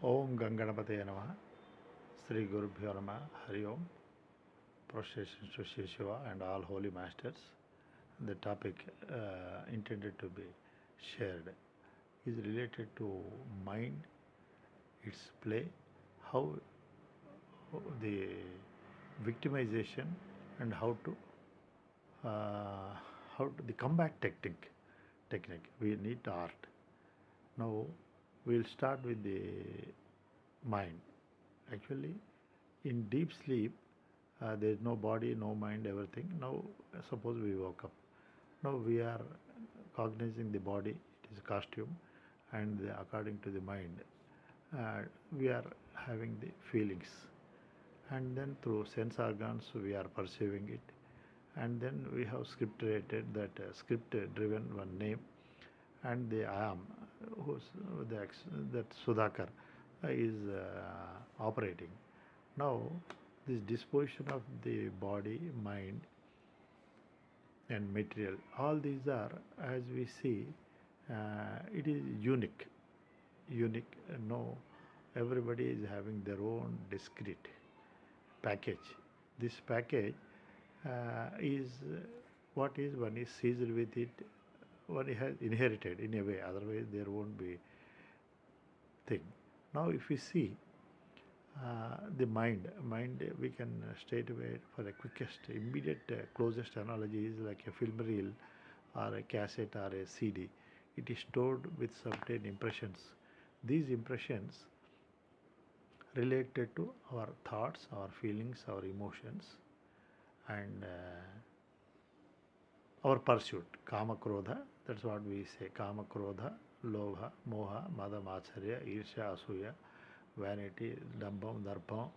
Om Ganganapataye Namaha, Sri Gurubhyo Namaha, hariom. Prostration to Shri Shiva and all holy masters. The topic intended to be shared is related to mind, its play, how the victimization and the combat technique. We need art. Now we'll start with the mind. Actually, in deep sleep, there is no body, no mind, everything. Now, suppose we woke up. Now we are cognizing the body, it is a costume, and according to the mind, we are having the feelings. And then through sense organs, we are perceiving it. And then we have script rated that script driven one name, and the I am, that Sudhakar is operating. Now, this disposition of the body, mind, and material, all these are, as we see, it is unique. No, everybody is having their own discrete package. This package is what is one is seized with it, one has inherited in a way, otherwise there won't be thing. Now if we see the mind we can straight away for the quickest, immediate, closest analogy is like a film reel or a cassette or a CD. It is stored with certain impressions. These impressions related to our thoughts, our feelings, our emotions, and our pursuit, kama krodha, that's what we say, kama krodha, lobha, moha, mada, macharya, irsha, asuya, vanity, dambam, darpam,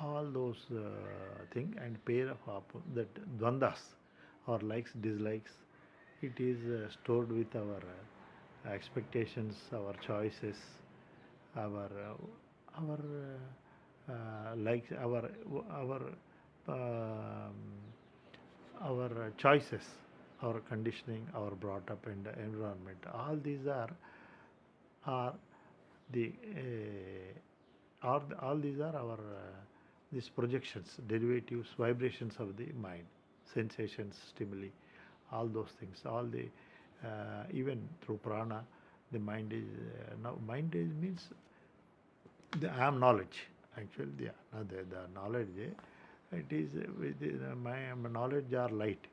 all those things, and pair of that dvandas, our likes, dislikes, it is stored with our expectations, our choices, our likes, our choices, our conditioning, our brought up in the environment. All these are the all these are our these projections, derivatives, vibrations of the mind, sensations, stimuli, all those things. All the even through prana, the mind is now mind is means the I am knowledge. Actually, the knowledge, it is my knowledge are light,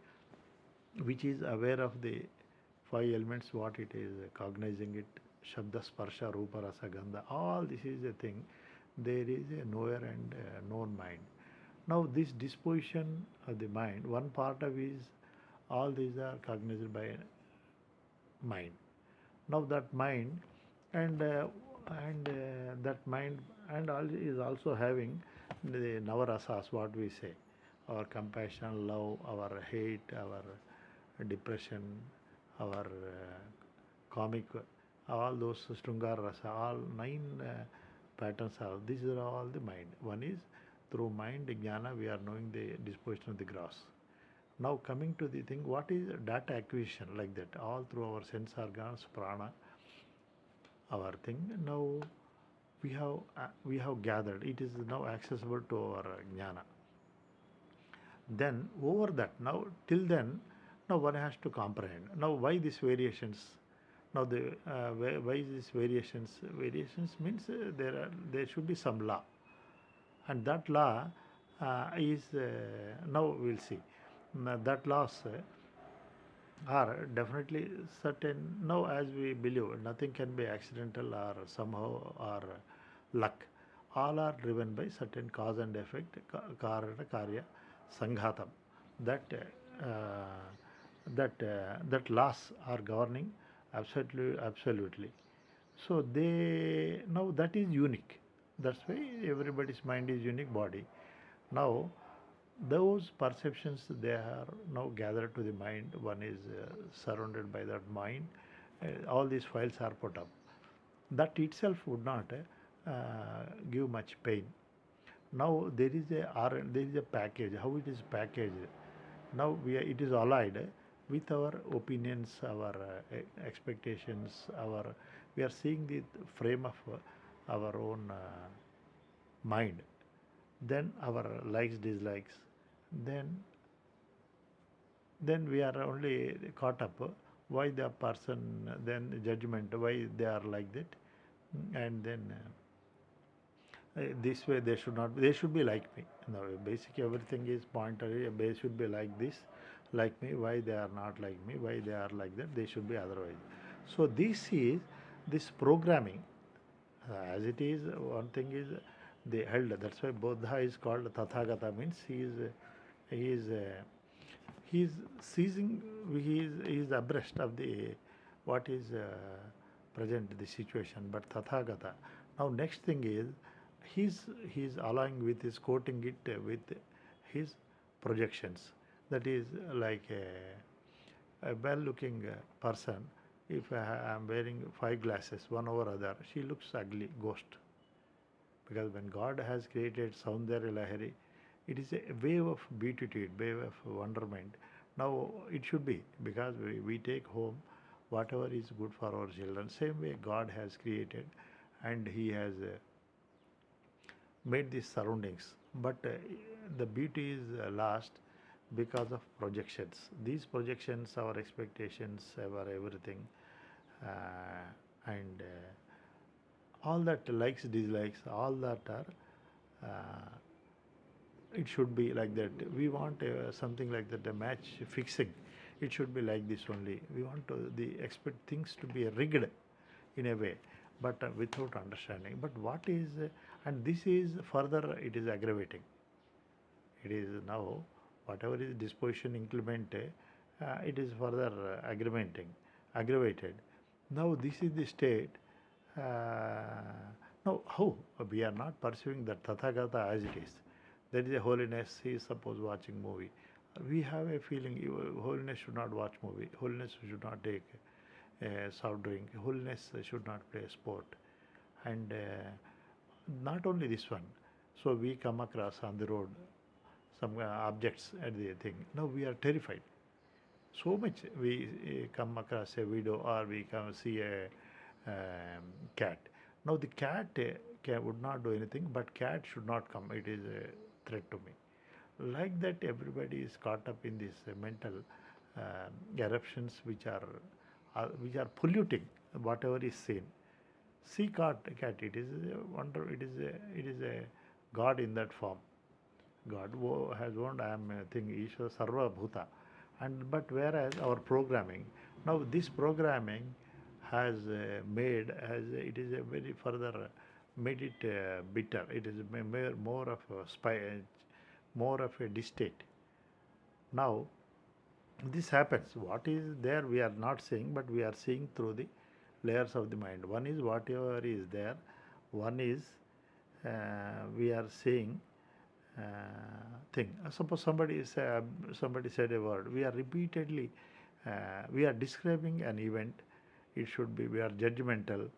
which is aware of the five elements, what it is, cognizing it, Shabda, Sparsha, Rupa, Rasa, Gandha, all this is a thing. There is a knower and a known mind. Now this disposition of the mind, one part of is, all these are cognized by mind. Now that mind and that mind and all is also having the navarasas, what we say, our compassion, love, our hate, our depression, our comic, all those Srungar Rasa, all 9 patterns are, these are all the mind. One is through mind, jnana, we are knowing the disposition of the gross. Now coming to the thing, what is data acquisition, like that, all through our sense organs, prana, our thing. Now we have gathered, it is now accessible to our jnana. Then over that, now till then, now one has to comprehend. Now why these variations? Now the why these variations? Variations means there should be some law, and that law is now we'll see. That laws are definitely certain. Now as we believe, nothing can be accidental or somehow or luck. All are driven by certain cause and effect, karana, karya, sanghatam. That that laws are governing absolutely. So they now that is unique. That's why everybody's mind is unique body. Now those perceptions, they are now gathered to the mind. One is surrounded by that mind. All these files are put up. That itself would not give much pain. Now there is a package. How it is packaged? Now it is allied with our opinions, our expectations, we are seeing the frame of our own mind, then our likes, dislikes, then we are only caught up why the person, then judgment why they are like that, and then this way they should not, they should be like me. No, basically everything is pointed, they should be like this, like me, why they are not like me, why they are like that, they should be otherwise. So this is this programming, as it is. One thing is they held, that's why Buddha is called Tathagata, means he is he is seizing, he is abreast of the what is present, the situation, but Tathagata. Now next thing is he's allowing with his coating it with his projections. That is like a well looking person, if I am wearing five glasses one over other, she looks ugly ghost. Because when God has created Saundarya Lahari, it is a wave of beauty to it, wave of wonderment. Now it should be, because we take home whatever is good for our children. Same way God has created, and He has made these surroundings. But the beauty is lost because of projections. These projections, our expectations, our everything, and all that likes, dislikes, all that are. Uh, it should be like that. We want something like that, a match fixing. It should be like this only. We want to the expect things to be rigged in a way, but without understanding. But what is, and this is further, it is aggravating. It is now whatever is disposition increment, it is further aggravated. Now this is the state. Now how we are not pursuing that Tathagata as it is. There is a holiness. He is suppose watching movie. We have a feeling holiness should not watch movie. Holiness should not take soft drink. Holiness should not play sport. And not only this one. So we come across on the road some objects at the thing. Now we are terrified. So much we come across a video, or we come see a cat. Now the cat would not do anything, but cat should not come. It is a threat to me. Like that, everybody is caught up in these mental eruptions, which are polluting whatever is seen. See cat. It is a wonder. It is a God in that form. God has warned, I am a thing, Ishvara Sarva Bhuta. And but whereas our programming, now this programming has made, as it is a very further made it bitter. It is more of a more of a distate. Now this happens. What is there we are not seeing, but we are seeing through the layers of the mind. One is whatever is there. One is we are seeing uh, thing. Suppose somebody said a word. We are repeatedly we are describing an event. It should be, we are judgmental.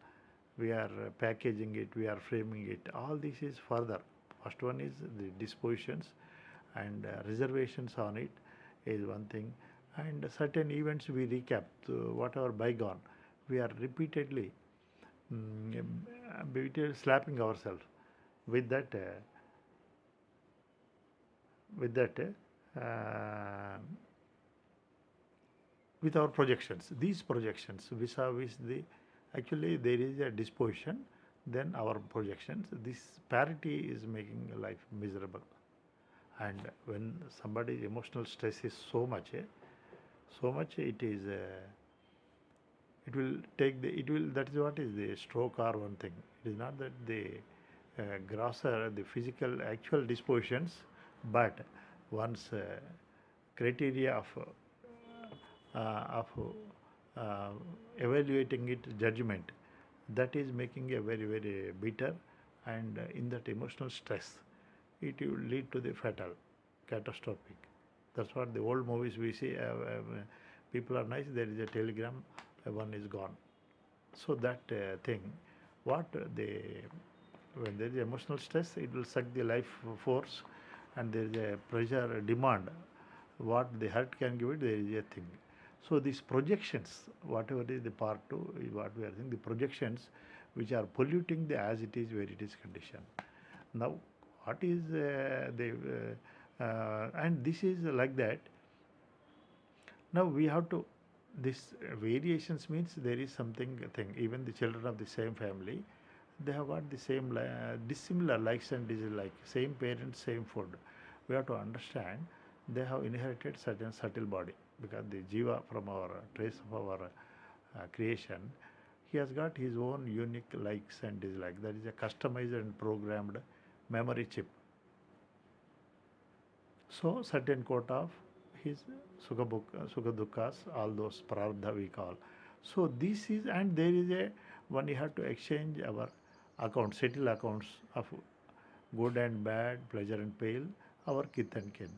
We are packaging it. We are framing it. All this is further. First one is the dispositions and reservations on it is one thing. And certain events we recap to whatever bygone. We are repeatedly slapping ourselves with that. With that with our projections, these projections vis-a-vis the, actually there is a disposition, then our projections, this parity is making life miserable. And when somebody's emotional stress is so much it is it will take the, it will, that is what is the stroke or one thing. It is not that the grosser the physical actual dispositions, but one's criteria of uh, evaluating it, judgment, that is making a very very bitter. And in that emotional stress, it will lead to the fatal, catastrophic. That's what the old movies we see. People are nice. There is a telegram, one is gone. So that thing, what they, when there is emotional stress, it will suck the life force, and there is a pressure, a demand. What the heart can give it, there is a thing. So these projections, whatever is the part two, is what we are saying. The projections which are polluting the as it is where it is condition. Now, what is and this is like that. Now we have to, this variations means there is something thing. Even the children of the same family, they have got the same dissimilar likes and dislikes. Same parents, same food. We have to understand they have inherited certain subtle body, because the jiva from our trace of our creation, he has got his own unique likes and dislikes. That is a customized and programmed memory chip. So certain quota of his sukha dukkhas, all those prarabdha we call. So this is, and there is a one, you have to exchange our accounts, settle accounts of good and bad, pleasure and pain, our kith and kin.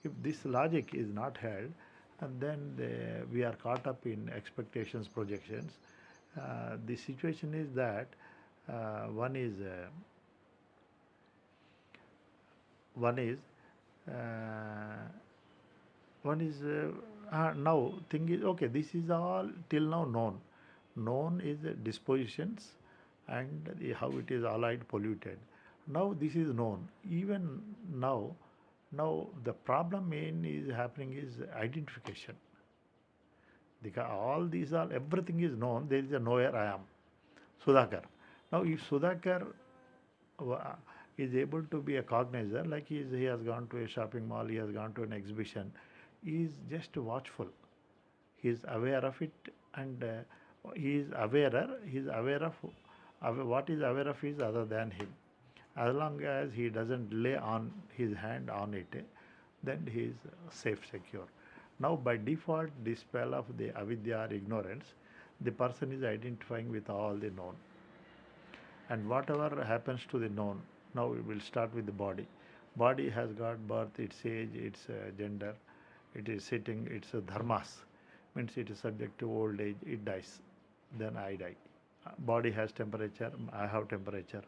If this logic is not held, and then we are caught up in expectations, projections. The situation is that one is one is uh, one is now thing is okay. This is all till now known. Known is the dispositions and how it is allied polluted. Now this is known. Even now, now the problem main is happening is identification. Because all these are, everything is known. There is a nowhere I am. Sudhakar. Now if Sudhakar is able to be a cognizer, like he has gone to a shopping mall, he has gone to an exhibition, he is just watchful. He is aware of it, and he is aware of what is aware of is other than him. As long as he doesn't lay on his hand on it, then he is safe, secure. Now, by default, this spell of the avidya or ignorance, the person is identifying with all the known. And whatever happens to the known, now we will start with the body. Body has got birth, its age, its gender, it is sitting, its dharmas, means it is subject to old age, it dies, then I die. Body has temperature, I have temperature.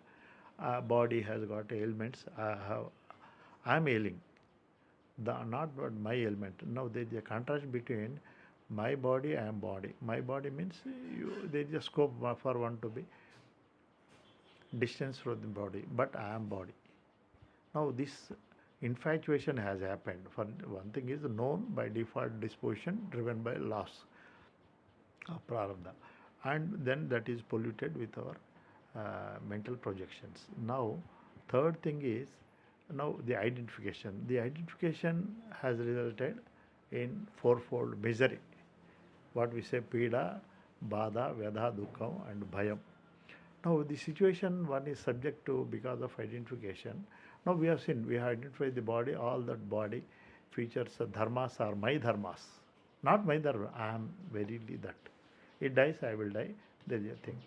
Body has got ailments, I am ailing. Not but my ailment. Now there is a contrast between my body, I am body. My body means there is a scope for one to be distance from the body, but I am body. Now this infatuation has happened. For one thing is known by default disposition driven by loss of prarabdha, and then that is polluted with our mental projections. Now third thing is now the identification. The identification has resulted in fourfold misery. What we say pida, bada, vyadha, dukkham and bhayam. Now the situation one is subject to because of identification. Now we have seen, we have identified the body, all that body features, dharmas are my dharmas. Not my dharma, I am verily that. It dies, I will die, there is a thing.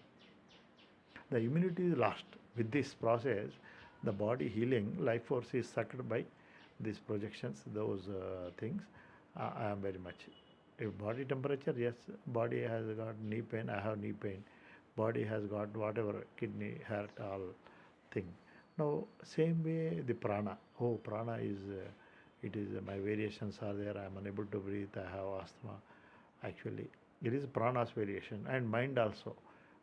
The immunity is lost. With this process, the body healing, life force is sucked by these projections, those things. I am very much. If body temperature, yes, body has got knee pain, I have knee pain. Body has got whatever, kidney, heart, all thing. Now, same way the prana. Oh, prana is, it is, my variations are there, I am unable to breathe, I have asthma. Actually, it is prana's variation. And mind also.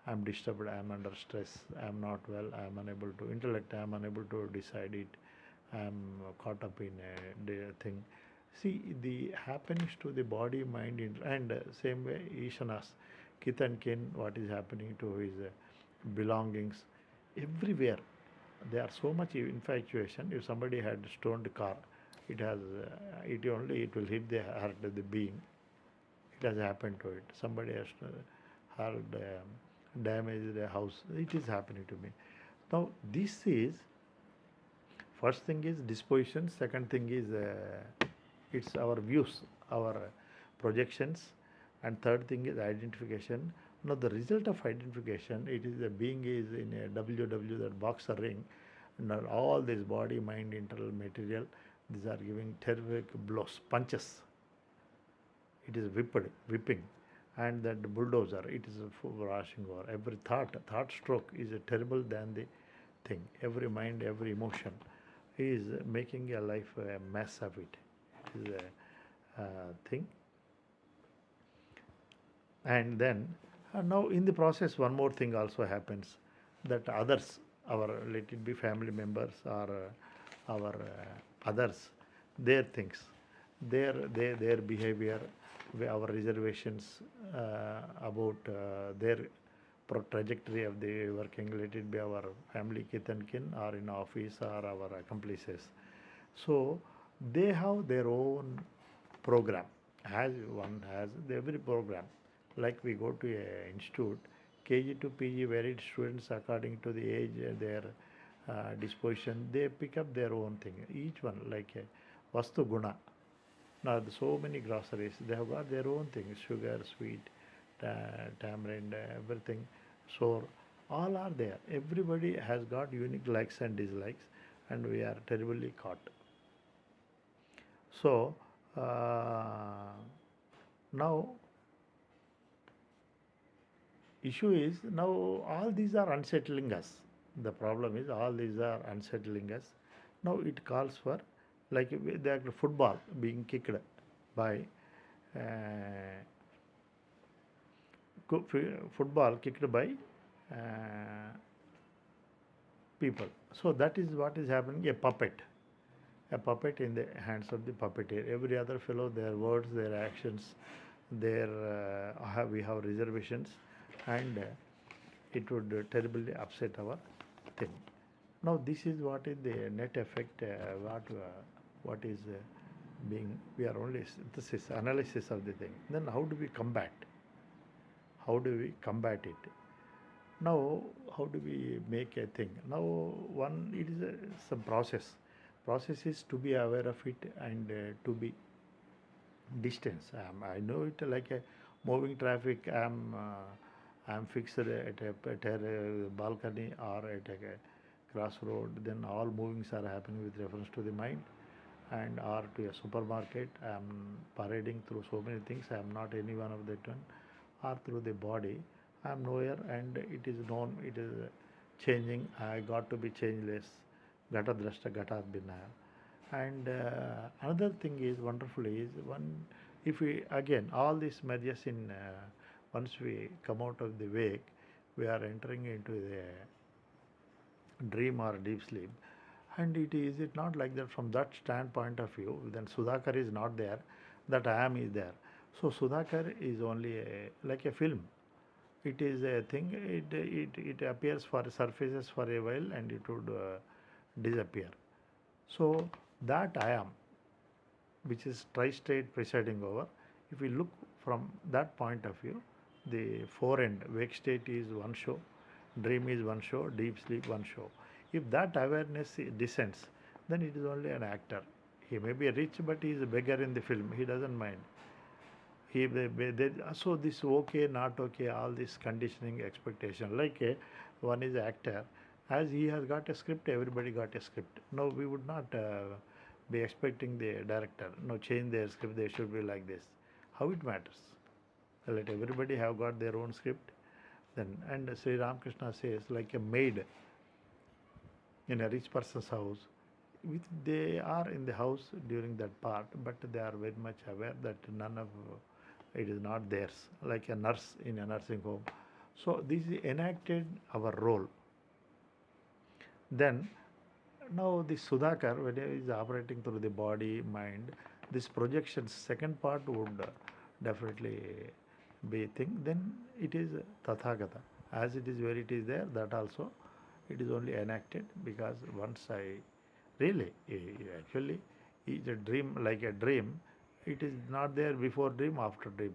I am disturbed, I am under stress, I am not well, I am unable to intellect, I am unable to decide it, I am caught up in a thing. See, the happenings to the body, mind, and same way Ishanas, kith and kin, what is happening to his belongings, everywhere. There are so much infatuation. If somebody had stoned car, it has, it will hit the heart of the being. It has happened to it. Somebody has heard damaged a house. It is happening to me. Now, this is, first thing is disposition, second thing is it's our views, our projections, and third thing is identification. Now, the result of identification, it is a being is in a WW, that boxer ring, and all this body, mind, internal material, these are giving terrific blows, punches. It is whipping. And that bulldozer, it is rushing over. Every thought stroke is a terrible than the thing. Every mind, every emotion is making a life a mess of it. It is a thing. And then now in the process, one more thing also happens. that others, our, let it be family members or our others, their things, their behavior, our reservations about their trajectory of the working, let it be our family kith and kin or in office or our accomplices. So they have their own program, as one has every program. Like we go to a institute, KG to PG, varied students according to the age, their disposition, they pick up their own thing. Each one like a Vastu Guna. Now so many groceries, they have got their own things, sugar, sweet, tamarind, everything, sour, all are there. Everybody has got unique likes and dislikes, and we are terribly caught. So now issue is, now all these are unsettling us. The problem is all these are unsettling us. Now it calls for, like the football being kicked by uh, football kicked by uh, people. So that is what is happening, a puppet in the hands of the puppeteer. Every other fellow, their words, their actions, their we have reservations, and it would terribly upset our thing. Now this is what is the net effect. What is being, we are only synthesis analysis of the thing. Then how do we combat? How do we combat it? Now, how do we make a thing? Now, one, it is some process. Process is to be aware of it and to be distance. I know it like a moving traffic. I'm fixed at a balcony or at a crossroad. Then all movings are happening with reference to the mind, and or to a supermarket. I'm parading through so many things. I'm not any one of that one, or through the body. I'm nowhere, and it is known. It is changing. I got to be changeless. Gata drashta gata binaya. And another thing is wonderful is one, if we again all this merges in once we come out of the wake, we are entering into the dream or deep sleep. And it not like that from that standpoint of view, then Sudhakar is not there, that I am is there. So Sudhakar is only like a film. It is a thing, it appears for surfaces for a while and it would disappear. So that I am, which is tri-state presiding over, if we look from that point of view, the four end, wake state is one show, dream is one show, deep sleep one show. If that awareness descends, then it is only an actor. He may be rich, but he is a beggar in the film. He doesn't mind. So this okay, not okay, all this conditioning expectation. Like one is actor, as he has got a script, everybody got a script. No, we would not be expecting the director. No, change their script. They should be like this. How it matters? Let everybody have got their own script. Then and Sri Ramakrishna says like a maid in a rich person's house. They are in the house during that part, but they are very much aware that none of it is not theirs, like a nurse in a nursing home. So this enacted our role. Then now this Sudhakar, when he is operating through the body, mind, this projection second part would definitely be thing. Then it is Tathagata. As it is where it is there, that also it is only enacted, because once I really actually is a dream, like a dream, it is not there before dream, after dream.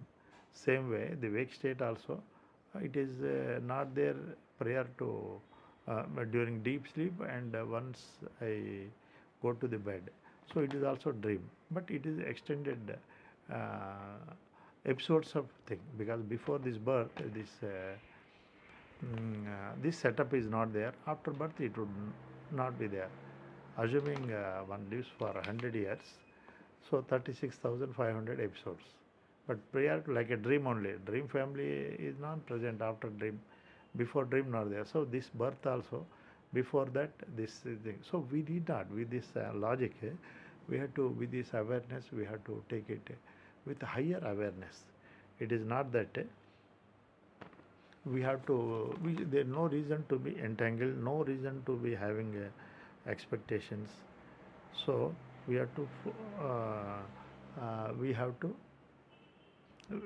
Same way the wake state also, it is not there prior to during deep sleep, and once I go to the bed, so it is also dream, but it is extended episodes of thing, because before this birth this setup is not there. After birth it would not be there. Assuming one lives for 100 years, so 36,500 episodes. But prior to, like a dream only, dream family is not present after dream, before dream not there. So this birth also, before that this thing. So we need not, with this logic, we have to, with this awareness, we have to take it with higher awareness. It is not that we have to, there's no reason to be entangled, no reason to be having expectations. So we have to, we have to,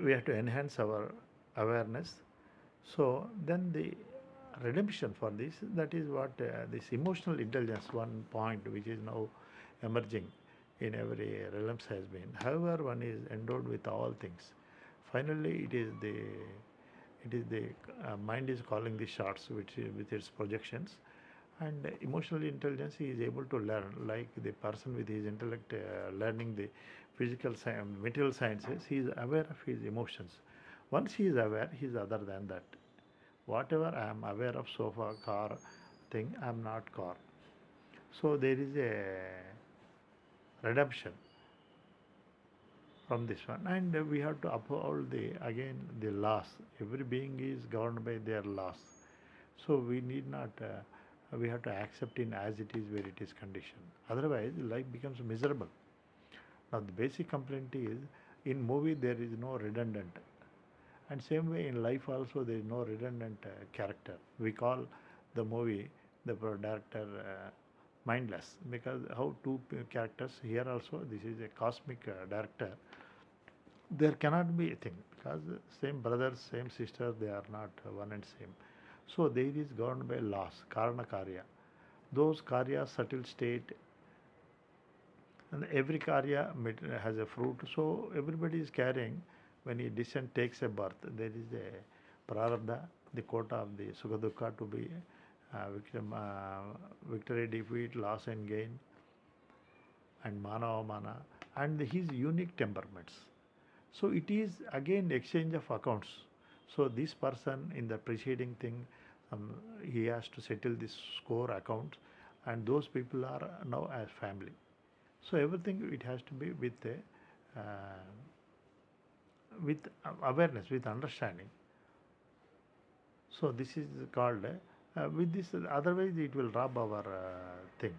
we have to enhance our awareness. So then the redemption for this, that is what this emotional intelligence, one point which is now emerging in every realms has been. However, one is endowed with all things. Finally, it is the mind is calling the shots with its projections, and emotional intelligence he is able to learn like the person with his intellect learning the physical science, material sciences. He is aware of his emotions. Once he is aware, he is other than that. Whatever I am aware of sofa, car thing, I am not car. So there is a redemption from this one, and we have to uphold the again the laws. Every being is governed by their laws. So we need not we have to accept in as it is where it is conditioned. Otherwise life becomes miserable. Now the basic complaint is in movie there is no redundant, and same way in life also there is no redundant character. We call the movie the director mindless, because how two characters here also, this is a cosmic director, there cannot be a thing because same brothers, same sisters, they are not one and same. So there is governed by laws, karana karya. Those karya subtle state, and every karya has a fruit. So everybody is carrying. When a descent takes a birth, there is a prarabdha, the quota of the sukha dukkha to be victim, victory, defeat, loss and gain, and mana avamana, and his unique temperaments. So it is again exchange of accounts. So this person in the preceding thing, he has to settle this score account, and those people are now as family. So everything it has to be with awareness, with understanding. So this is called with this. Otherwise, it will rob our thing,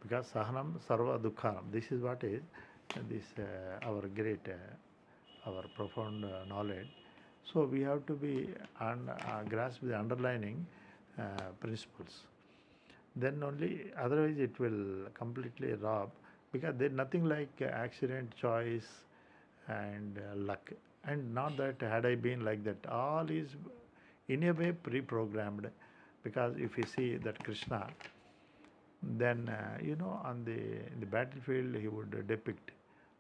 because sahanam sarva dukkhanam. This is what is this our great our profound knowledge. So we have to be grasp the underlining principles. Then only, otherwise it will completely rob, because there is nothing like accident, choice, and luck. And not that had I been like that, all is in a way pre-programmed. Because if you see that Krishna, then on the battlefield he would depict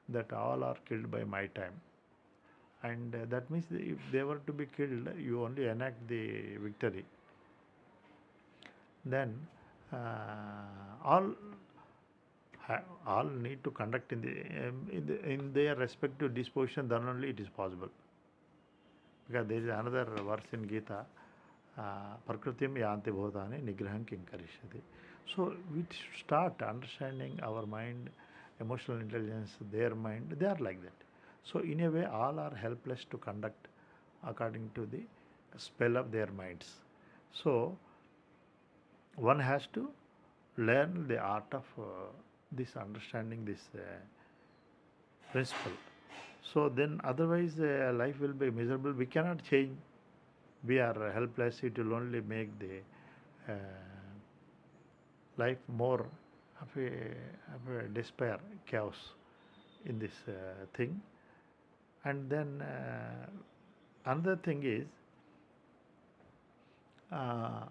that all are killed by my time, and that means if they were to be killed, you only enact the victory. Then all all need to conduct in their respective disposition. Then only it is possible, because there is another verse in Gita, prakritim yanti bhutani nigraham kim karishyati. So we start understanding our mind, emotional intelligence, their mind, they are like that. So in a way, all are helpless to conduct according to the spell of their minds. So one has to learn the art of this understanding this principle. So then otherwise life will be miserable. We cannot change. We are helpless. It will only make the life more of a despair, chaos in this thing. And then another thing is uh,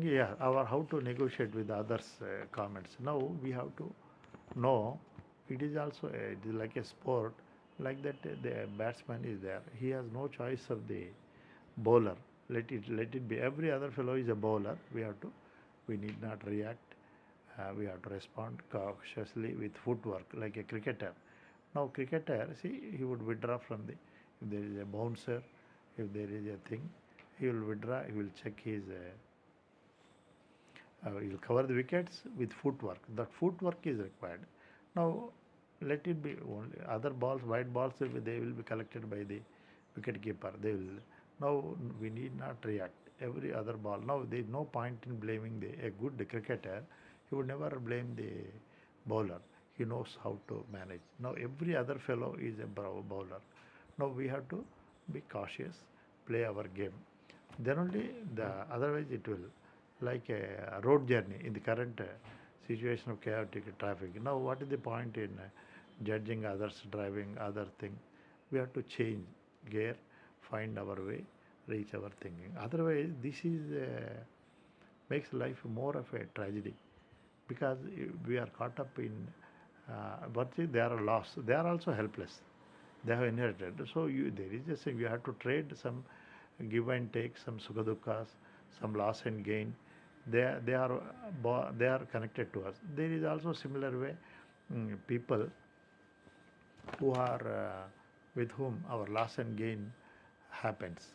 yeah, our how to negotiate with others comments. Now we have to know, it is also it is like a sport, like that the batsman is there, he has no choice of the bowler. Let it be, every other fellow is a bowler. We need not react. We have to respond cautiously with footwork like a cricketer. Now cricketer, see, he would withdraw from the, if there is a bouncer, if there is a thing, he will withdraw, he will check his he will cover the wickets with footwork. That footwork is required. Now let it be only other balls, white balls, they will be collected by the wicket keeper. They will, now we need not react. Every other ball. Now there is no point in blaming a good cricketer. He would never blame the bowler. He knows how to manage. Now every other fellow is a bowler. Now we have to be cautious. play our game. Then only the otherwise it will like a road journey in the current situation of chaotic traffic. Now, what is the point in judging others driving other thing? We have to change gear, find our way, reach our thinking. Otherwise, this is makes life more of a tragedy because we are caught up in but see, they are lost. They are also helpless. They have inherited. So there is just you have to trade some give and take, some sukha dukkhas, some loss and gain. They are they are connected to us. There is also similar way people who are with whom our loss and gain happens.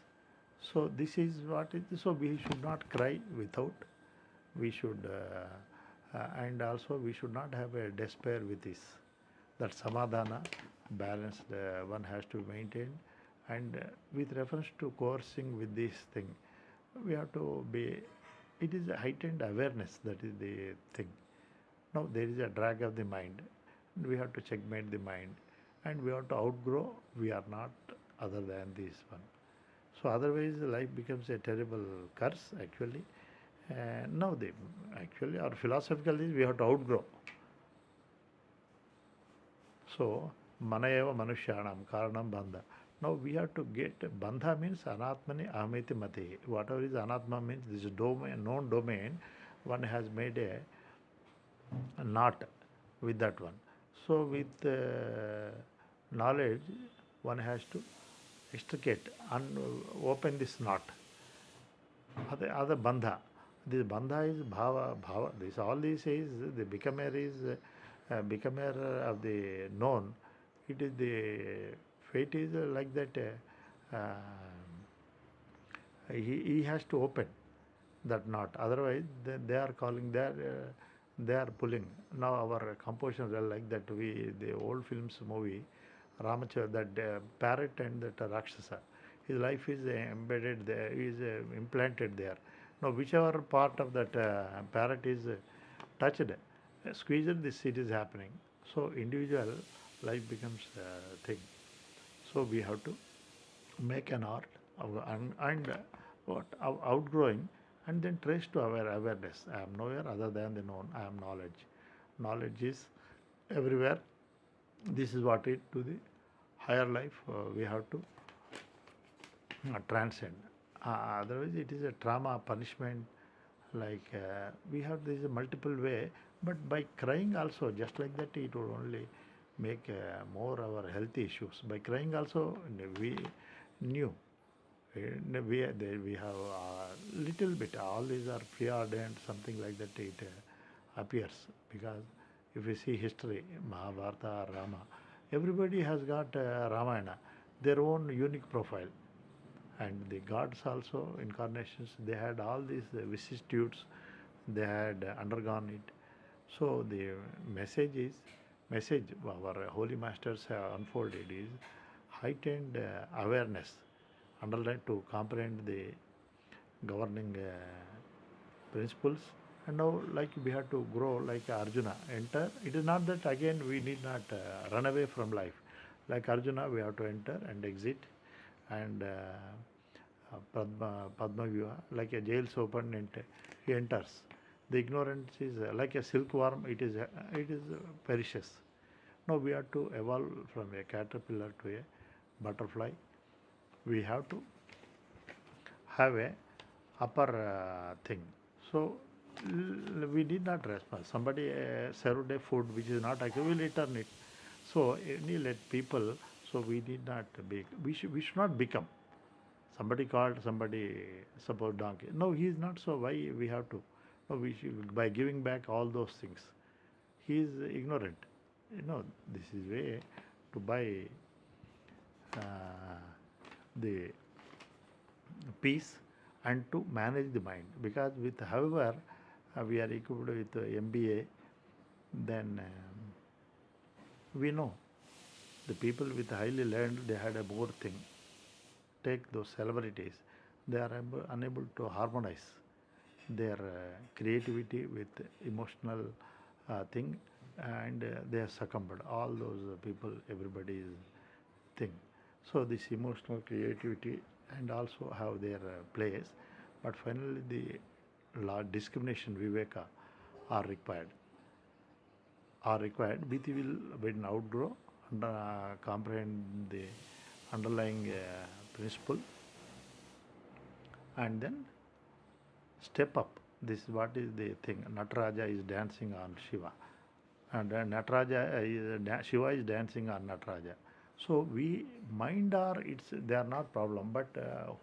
So this is what it is. So we should not cry without. We should and also we should not have a despair with this. That samadhana, balanced one has to maintain. And with reference to coercing with this thing, we have to be. It is a heightened awareness that is the thing. Now there is a drag of the mind. We have to checkmate the mind, and we have to outgrow. We are not other than this one. So otherwise, life becomes a terrible curse. Actually, now the actually our philosophical is we have to outgrow. So mana eva manushyanam karanam bandha. Now we have to get bandha means anatmani ahmeti mati. Whatever is anatma means this domain, known domain, one has made a knot with that one. So with knowledge, one has to extricate and open this knot. Other bandha. This bandha is bhava. This all this is the becomer is becomer of the known. It is the fate is like that. He has to open that knot. Otherwise, they are calling they are pulling. Now our composition are like that. The old films movie Ramachandra, that parrot and that Rakshasa. His life is embedded there, is implanted there. Now, whichever part of that parrot is touched, squeezed, this it is happening. So, individual life becomes a thing. So, we have to make an art and what outgrowing and then trace to our awareness. I am nowhere other than the known. I am knowledge. Knowledge is everywhere. This is what it to the higher life we have to transcend. Otherwise, it is a trauma, punishment. Like we have this multiple way, but by crying also, just like that, it will only make more our health issues. By crying also, we knew we have a little bit. All these are preordained, something like that. It appears because if you see history, Mahabharata, Rama, everybody has got Ramayana, their own unique profile. And the gods also, incarnations, they had all these vicissitudes, they had undergone it. So the message our holy masters have unfolded is heightened awareness, underlined to comprehend the governing principles. And now, like we have to grow like Arjuna, enter. It is not that again we need not run away from life. Like Arjuna, we have to enter and exit, and Padma Vyuha, like a jail's open, and he enters. The ignorance is like a silkworm. It is perishes. Now we have to evolve from a caterpillar to a butterfly. We have to have a upper thing. So we did not respond. Somebody served a food which is not actually, we will return it. So any let people. So we did not be. We should not become. Somebody called somebody suppose donkey. No, he is not. So why we have to? No, we should by giving back all those things. He is ignorant. This is way to buy the peace and to manage the mind. Because with however we are equipped with MBA, then we know the people with highly learned they had a more thing. Take those celebrities, they are unable to harmonize their creativity with emotional thing, and they have succumbed. All those people, everybody is thing. So this emotional creativity and also have their place, but finally the law discrimination viveka are required Biti will when outgrow and comprehend the underlying principle and then step up. This is what is the thing. Nataraja is dancing on Shiva, and Shiva is dancing on Nataraja. So we mind are it's they are not problem, but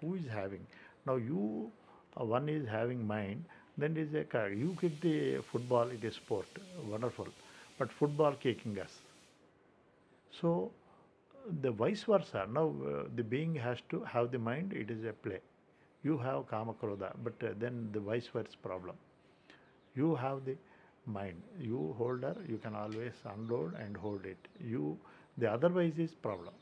who is having now you one is having mind. Then is a you get the football. It is sport, wonderful, but football kicking us. So the vice versa. Now the being has to have the mind. It is a play. You have kama krodha, but then the vice versa problem. You have the mind. You holder. You can always unload and hold it. You the otherwise is problem.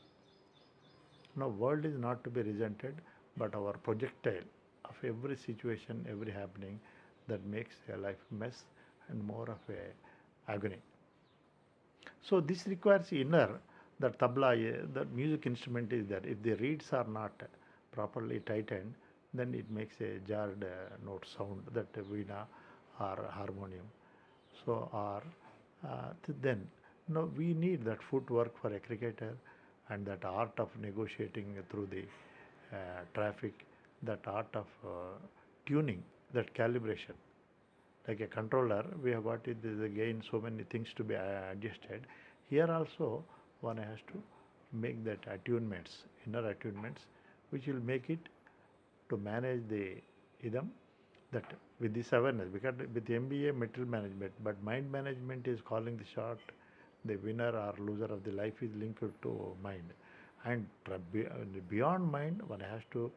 Now world is not to be resented, but our projectile of every situation, every happening that makes a life mess and more of a agony. So this requires inner that tabla, the music instrument is there. If the reeds are not properly tightened, then it makes a jarred note sound that veena or harmonium. So then no, we need that footwork for a cricketer and that art of negotiating through the traffic, that art of tuning, that calibration like a controller, we have got it is again so many things to be adjusted. Here also one has to make that attunements, inner attunements, which will make it to manage the idam that with this awareness. Because with MBA material management, but mind management is calling the shot. The winner or loser of the life is linked to mind, and beyond mind one has to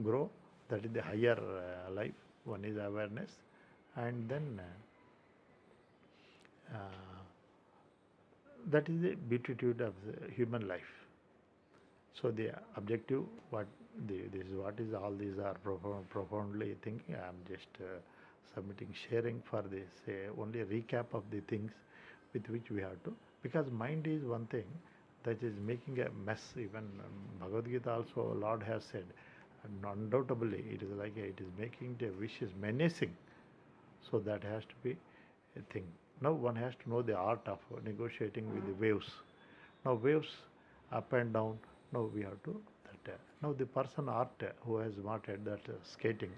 grow. That is the higher life. One is awareness, and then that is the beatitude of the human life. So the objective, this is what is all these are profoundly thinking. I am just submitting, sharing for this only a recap of the things with which we have to, because mind is one thing that is making a mess. Even Bhagavad Gita also Lord has said, and undoubtedly it is like it is making the wishes menacing. So that has to be a thing. Now one has to know the art of negotiating with the waves. Now waves up and down. Now we have to that. Now the person art who has wanted that skating,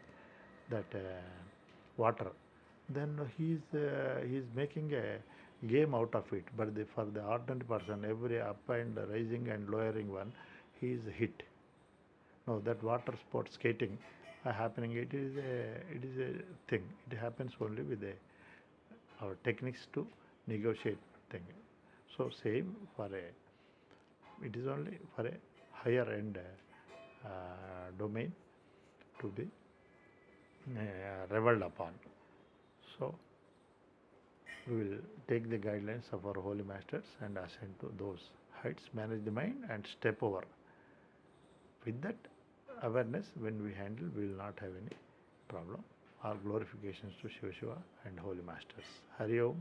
that water, then he is making a game out of it. But for the ardent person, every up and rising and lowering one, he is hit. Now that water sport skating happening, it is a thing. It happens only with our techniques to negotiate thing. So same for it is only for a higher end domain to be reveled upon. So we will take the guidelines of our holy masters and ascend to those heights, manage the mind and step over. With that awareness, when we handle, we will not have any problem. Our glorifications to Shiva Shiva and holy masters. Hariom.